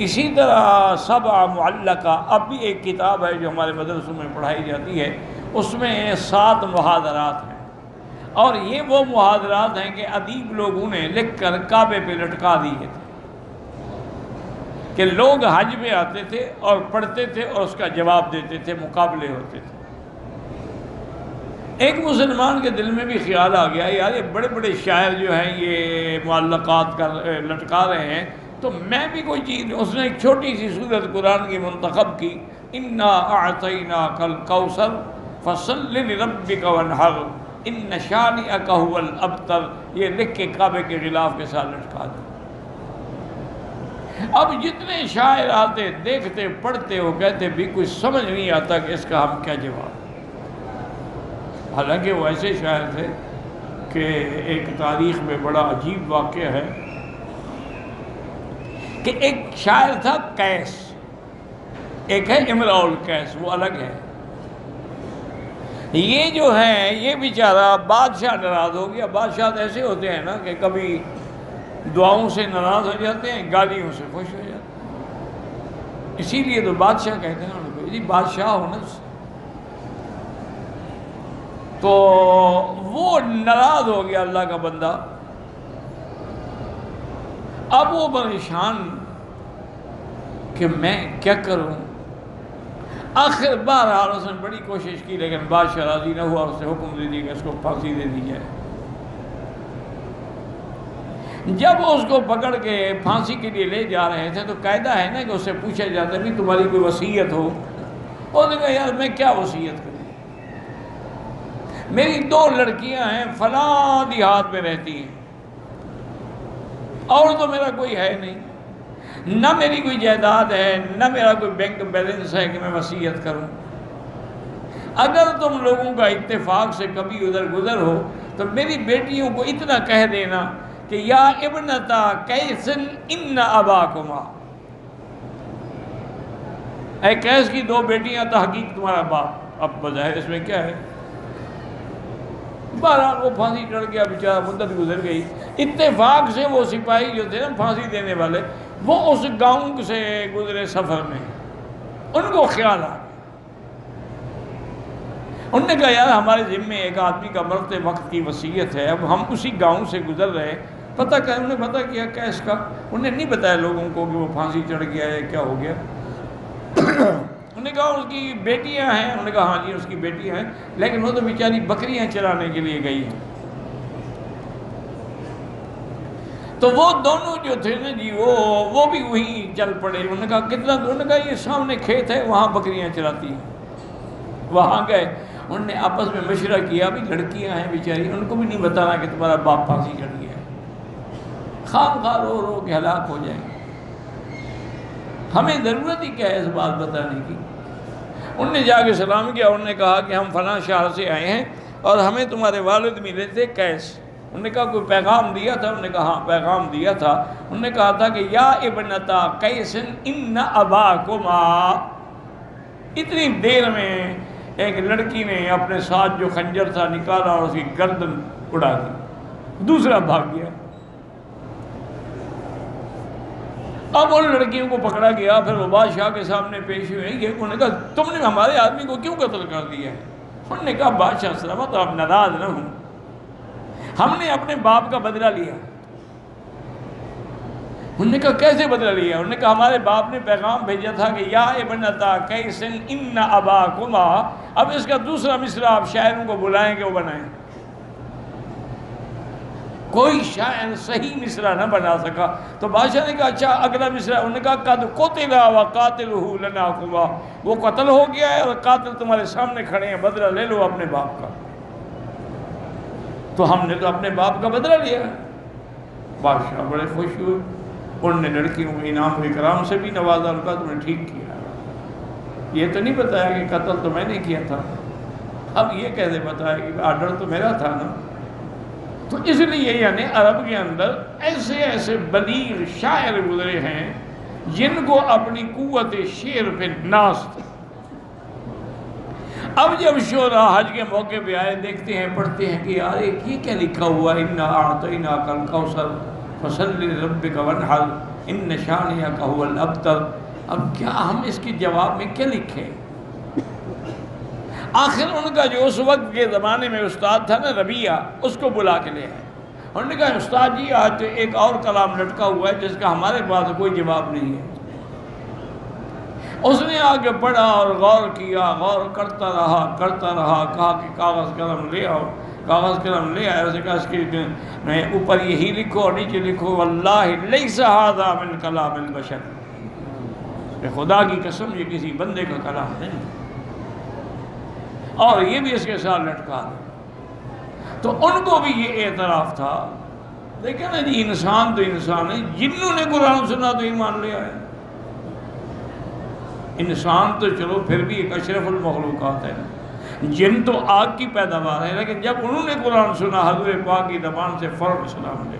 اسی طرح سبع معلقہ، اب بھی ایک کتاب ہے جو ہمارے مدرسوں میں پڑھائی جاتی ہے، اس میں 7 محاضرات ہیں، اور یہ وہ محاضرات ہیں کہ ادیب لوگوں نے لکھ کر کعبے پہ لٹکا دیے تھے کہ لوگ حج میں آتے تھے اور پڑھتے تھے اور اس کا جواب دیتے تھے، مقابلے ہوتے تھے۔ ایک مسلمان کے دل میں بھی خیال آ گیا، یار یہ بڑے بڑے شاعر جو ہیں یہ معلقات کا لٹکا رہے ہیں، تو میں بھی کوئی چیز، اس نے ایک چھوٹی سی سورت قرآن کی منتخب کی، انا اعطیناک الکوثر فصل لربک وانحر ان شانئک ھو الابتر، یہ لکھ کے کعبے کے غلاف کے ساتھ لٹکا دیا۔ اب جتنے شاعر آتے دیکھتے پڑھتے وہ کہتے بھی کچھ سمجھ نہیں آتا کہ اس کا ہم کیا جواب۔ حالانکہ وہ ایسے شاعر تھے کہ ایک تاریخ میں بڑا عجیب واقعہ ہے کہ ایک شاعر تھا قیس، ایک ہے امرؤ القیس، وہ الگ ہے۔ یہ جو ہے یہ بیچارہ بادشاہ ناراض ہو گیا۔ بادشاہ ایسے ہوتے ہیں نا کہ کبھی دعاؤں سے ناراض ہو جاتے ہیں، گالیوں سے خوش ہو جاتے ہیں، اسی لیے تو بادشاہ کہتے ہیں ان کو، جی بادشاہ ہو نا۔ تو وہ ناراض ہو گیا اللہ کا بندہ، اب وہ پریشان کہ میں کیا کروں۔ آخر بہرحال اس نے بڑی کوشش کی لیکن بادشاہ راضی نہ ہوا، اس نے حکم دے دیا کہ اس کو پھانسی دے دی جائے۔ جب اس کو پکڑ کے پھانسی کے لیے لے جا رہے تھے تو قاعدہ ہے نا کہ اس سے پوچھا جاتا ہے بھی تمہاری کوئی وصیت ہو؟ اور نے کہا یار میں کیا وصیت کروں، میری 2 لڑکیاں ہیں فلاں دیہات میں رہتی ہیں، اور تو میرا کوئی ہے نہیں، نہ میری کوئی جائیداد ہے، نہ میرا کوئی بینک بیلنس ہے کہ میں وصیت کروں۔ اگر تم لوگوں کا اتفاق سے کبھی ادھر گزر ہو تو میری بیٹیوں کو اتنا کہہ دینا کہ یا ابنتا قیس ان اباکما، اے قیس کی 2 بیٹیاں تحقیق تمہارا باپ۔ اب بظاہر اس میں کیا ہے، بہرحال وہ پھانسی چڑھ گیا، بیچارہ مدت گزر گئی۔ اتفاق سے وہ سپاہی جو تھے نا پھانسی دینے والے، وہ اس گاؤں سے گزرے سفر میں، ان کو خیال آ گیا، انہوں نے کہا یار ہمارے ذمے ایک آدمی کا مرتے وقت کی وصیت ہے، اب ہم اسی گاؤں سے گزر رہے، پتہ کیا انہوں نے پتہ کیا قیس کا، انہوں نے نہیں بتایا لوگوں کو کہ وہ پھانسی چڑھ گیا ہے کیا ہو گیا۔ انہوں نے کہا اس کی بیٹیاں ہیں، انہوں نے کہا ہاں جی اس کی بیٹیاں ہیں، لیکن وہ تو بیچاری بکریاں چرانے کے لیے گئی ہیں۔ تو وہ دونوں جو تھے نا جی وہ بھی وہیں چل پڑے۔ انہوں نے کہا کتنا دور؟ انہوں نے کہا یہ سامنے کھیت ہے وہاں بکریاں چراتی ہیں۔ وہاں گئے، انہوں نے آپس میں مشورہ کیا بھی لڑکیاں ہیں بیچاری، ان کو بھی نہیں بتانا کہ تمہارا باپ پھانسی چڑھ گیا ہے، خام خواہ رو رو کے ہلاک ہو جائیں گے، ہمیں ضرورت ہی کیا ہے اس بات بتانے کی۔ انہوں نے جا کے سلام کیا، انہوں نے کہا کہ ہم فلاں شہر سے آئے ہیں اور ہمیں تمہارے والد ملے تھے قیس۔ انہوں نے کہا کوئی پیغام دیا تھا؟ انہوں نے کہا ہاں پیغام دیا تھا، انہوں نے کہا تھا کہ یا ابنتا قیس ان اباکما۔ اتنی دیر میں ایک لڑکی نے اپنے ساتھ جو خنجر تھا نکالا اور اس کی گردن اڑا دی، دوسرا بھاگ گیا۔ اب ان لڑکیوں کو پکڑا گیا، پھر وہ بادشاہ کے سامنے پیش ہوئے، یہ انہوں نے کہا تم نے ہمارے آدمی کو کیوں قتل کر دیا ہے؟ انہوں نے کہا بادشاہ سلامت آپ ناراض نہ ہوں، ہم نے اپنے باپ کا بدلہ لیا۔ انہوں نے کہا کیسے بدلہ لیا؟ انہوں نے کہا ہمارے باپ نے پیغام بھیجا تھا کہ یا ابنتا قیس ان اباکما، اب اس کا دوسرا مصرع آپ شاعروں کو بلائیں کہ وہ بنائیں۔ کوئی شاعر صحیح مصرع نہ بنا سکا، تو بادشاہ نے کہا اچھا اگلا مصرع، انہوں نے کہا قد قتل وقاتلہ لناکما، وہ قتل ہو گیا ہے اور قاتل تمہارے سامنے کھڑے ہیں، بدلہ لے لو اپنے باپ کا۔ تو ہم نے تو اپنے باپ کا بدلہ لیا۔ بادشاہ بڑے خوش ہوئے، انہوں نے لڑکیوں کو انعام و اکرام سے بھی نوازا، ان کا تم نے ٹھیک کیا، یہ تو نہیں بتایا کہ قتل تو میں نے کیا تھا، اب یہ کیسے بتایا کہ آرڈر تو میرا تھا نا۔ تو اس لیے یعنی عرب کے اندر ایسے ایسے بلیغ شاعر گزرے ہیں جن کو اپنی قوت شعر پہ ناز تھی۔ اب جب شعراء حج کے موقع پہ آئے، دیکھتے ہیں پڑھتے ہیں کہ یار یہ کیا لکھا ہوا، انا اعطیناک الکوثر فصل لربک وانحر ان شانئک ھو الابتر۔ اب کیا ہم اس کے جواب میں کیا لکھیں؟ آخر ان کا جو اس وقت کے زمانے میں استاد تھا نا ربیہ، اس کو بلا کے لے آئے۔ انہوں نے کہا استاد جی آج تو ایک اور کلام لٹکا ہوا ہے جس کا ہمارے پاس کوئی جواب نہیں ہے۔ اس نے آگے پڑھا اور غور کیا، غور کرتا رہا، کہا کہ کاغذ قلم لے آؤ۔ کاغذ قلم لے آیا، اس نے کہا اس کے میں اوپر یہی لکھو اور نیچے لکھو واللہ لیس ھذا من کلام البشر، خدا کی قسم یہ کسی بندے کا کلام نہیں، اور یہ بھی اس کے ساتھ لٹکا دے۔ تو ان کو بھی یہ اعتراف تھا، دیکھیں نا جی انسان تو انسان ہے، جنوں نے قرآن سنا تو ایمان لے آئے۔ انسان تو چلو پھر بھی ایک اشرف المخلوقات ہے، جن تو آگ کی پیداوار ہے، لیکن جب انہوں نے قرآن سنا حضور پاک کی زبان سے فوراً اسلام لے